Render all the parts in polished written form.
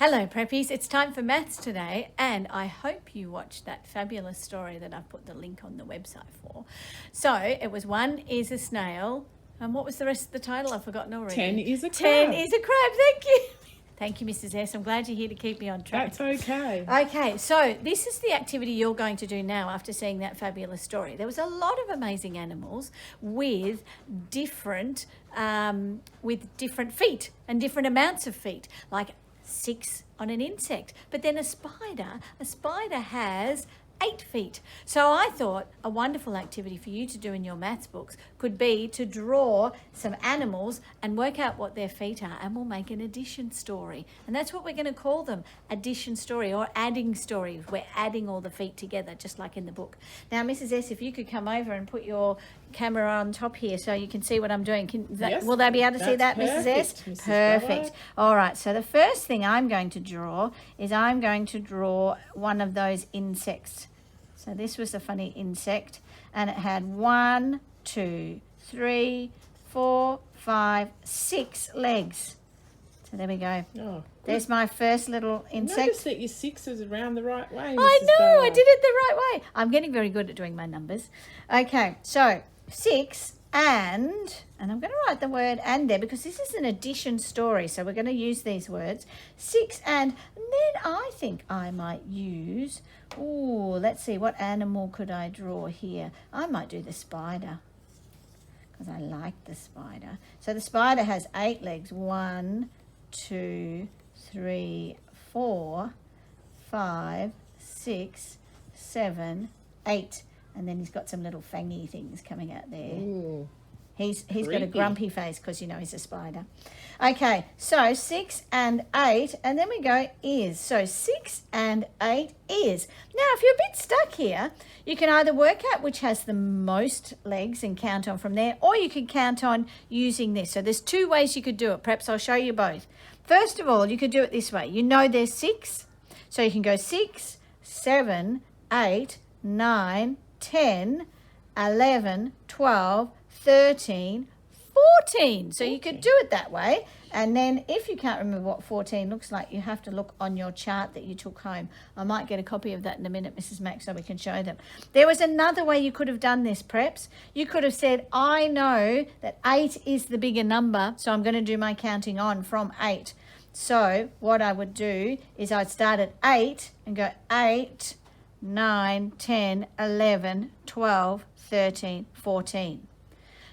Hello preppies, it's time for maths today and I hope you watched that fabulous story that I've put the link on the website for. So it was 1 is a snail and what was the rest of the title? I've forgotten already. 10 is a crab. 10 is a crab, thank you. Thank you Mrs S, I'm glad you're here to keep me on track. That's okay. Okay, so this is the activity you're going to do now after seeing that fabulous story. There was a lot of amazing animals with different feet and different amounts of feet, like 6 on an insect. But then a spider has 8 feet. So I thought a wonderful activity for you to do in your maths books could be to draw some animals and work out what their feet are, and we'll make an addition story. And that's what we're going to call them, addition story or adding story. We're adding all the feet together, just like in the book. Now, Mrs S, if you could come over and put your camera on top here so you can see what I'm doing. Yes, will they be able to see that, perfect, Mrs S? Mrs. Perfect. Ballard. All right, so the first thing I'm going to draw is I'm going to draw one of those insects. So this was a funny insect, and it had 1, 2, 3, 4, 5, 6 legs. So there we go. Oh, There's my first little insect. notice that your 6 is around the right way. I Mrs. know, Ballard. I did it the right way. I'm getting very good at doing my numbers. Okay, so 6 and I'm going to write the word and there because this is an addition story. So we're going to use these words. 6 and then I think I might use, let's see, what animal could I draw here? I might do the spider because I like the spider. So the spider has 8 legs. 1, 2, 3, 4, 5, 6, 7, 8. And then he's got some little fangy things coming out there. Ooh, He's got a creepy. grumpy face because, you know, he's a spider. Okay, so 6 and 8, and then we go is. So 6 and 8 is. Now, if you're a bit stuck here, you can either work out which has the most legs and count on from there, or you can count on using this. So there's 2 ways you could do it. Perhaps I'll show you both. First of all, you could do it this way. You know there's 6, so you can go 6, 7, 8, 9, 10, 11, 12, 13, 14. So you could do it that way. And then if you can't remember what 14 looks like, you have to look on your chart that you took home. I might get a copy of that in a minute, Mrs. Mack, so we can show them. There was another way you could have done this, Preps. You could have said, I know that 8 is the bigger number, so I'm going to do my counting on from 8. So what I would do is I'd start at 8 and go 8, 9, 10, 11, 12, 13, 14.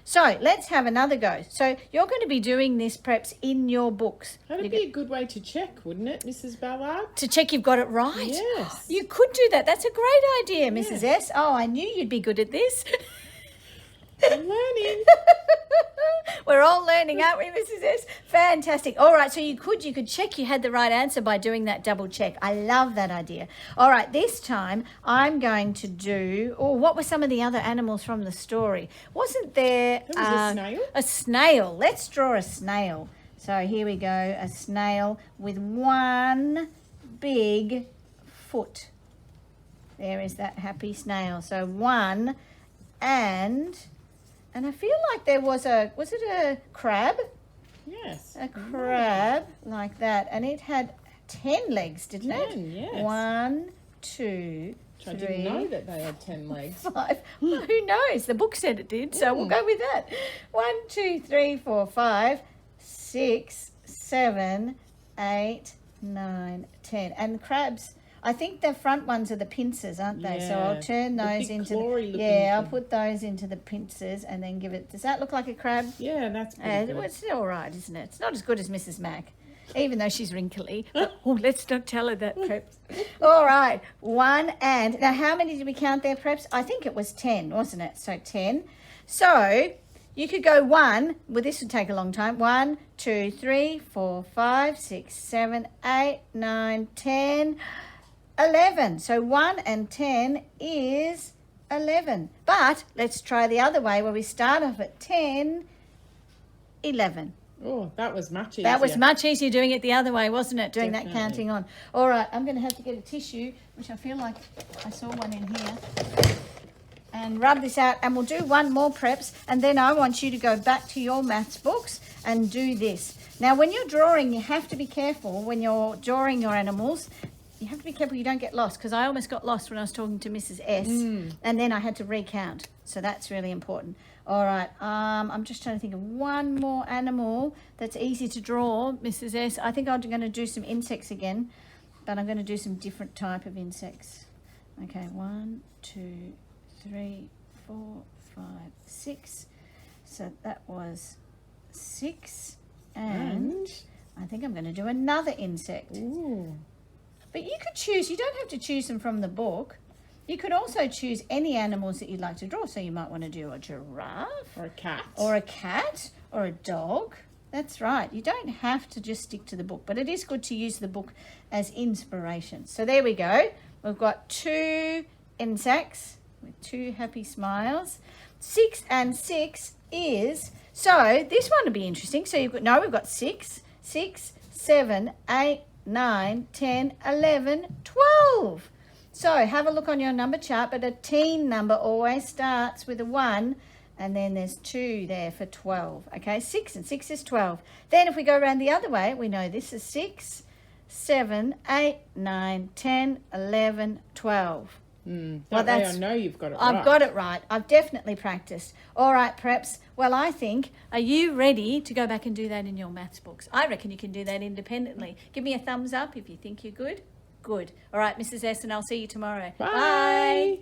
So let's have another go. So you're going to be doing this, Preps, in your books. That'd be a good way to check, wouldn't it, Mrs. Ballard? To check you've got it right. Yes. You could do that. That's a great idea, Mrs. Yes. S. Oh, I knew you'd be good at this. I'm learning. We're all learning, aren't we, Mrs. S? Fantastic. All right, so you could check you had the right answer by doing that double check. I love that idea. All right, this time I'm going to do, what were some of the other animals from the story? Wasn't there... There was a snail. A snail. Let's draw a snail. So here we go, a snail with 1 big foot. There is that happy snail. So 1 and I feel like there was was it a crab? Yes. A crab like that. And it had 10 legs, didn't 10, it? yes. 1, 2, I 3, didn't know that they had 10 legs. 5. Well, who knows? The book said it did, so we'll go with that. 1, 2, 3, 4, 5, 6, 7, 8, 9, 10. And crabs, I think the front ones are the pincers, aren't they? So I'll Yeah, turn the those big into clawy-looking I'll thing. put those into the pincers and then give it. Does that look like a crab? Yeah, that's pretty good. Well, it's all right, isn't it? It's not as good as Mrs. Mack, even though she's wrinkly. But, let's not tell her that, Preps. All right, 1 and... Now, how many did we count there, Preps? I think it was 10, wasn't it? So 10. So you could go 1. Well, this would take a long time. 1, 2, 3, 4, 5, 6, 7, 8, 9, 10, 11. So 1 and 10 is 11. But let's try the other way where we start off at 10, 11. Oh, that was much easier. That was much easier doing it the other way, wasn't it? Doing Definitely. that counting on. All right, I'm going to have to get a tissue, which I feel like I saw one in here. and rub this out, and we'll do one more, Preps, and then I want you to go back to your maths books and do this. Now, when you're drawing, you have to be careful when you're drawing your animals. You have to be careful you don't get lost, because I almost got lost when I was talking to Mrs. S, and then I had to recount. So that's really important. All right, I'm just trying to think of one more animal that's easy to draw, Mrs. S. I think I'm going to do some insects again, but I'm going to do some different type of insects. Okay, 1, 2, 3, 4, 5, 6. So that was 6, and I think I'm going to do another insect. Ooh. But you could choose, you don't have to choose them from the book. You could also choose any animals that you'd like to draw. So you might want to do a giraffe. Or a cat. Or a cat. Or a dog. That's right. You don't have to just stick to the book. But it is good to use the book as inspiration. So there we go. We've got 2 insects with 2 happy smiles. 6 and 6 is... So this one will be interesting. So you've got... we've got 6, 7, 8, 9, 10, 11, 12. So have a look on your number chart, but a teen number always starts with a 1, and then there's 2 there for 12. Okay, 6 and 6 is 12. Then if we go around the other way, we know this is 6, 7, 8, 9, 10, 11, 12. That way I know you've got it right. I've got it right. I've definitely practiced. All right, Preps. Well, I think, are you ready to go back and do that in your maths books? I reckon you can do that independently. Give me a thumbs up if you think you're good. Good. All right, Mrs. S, and I'll see you tomorrow. Bye.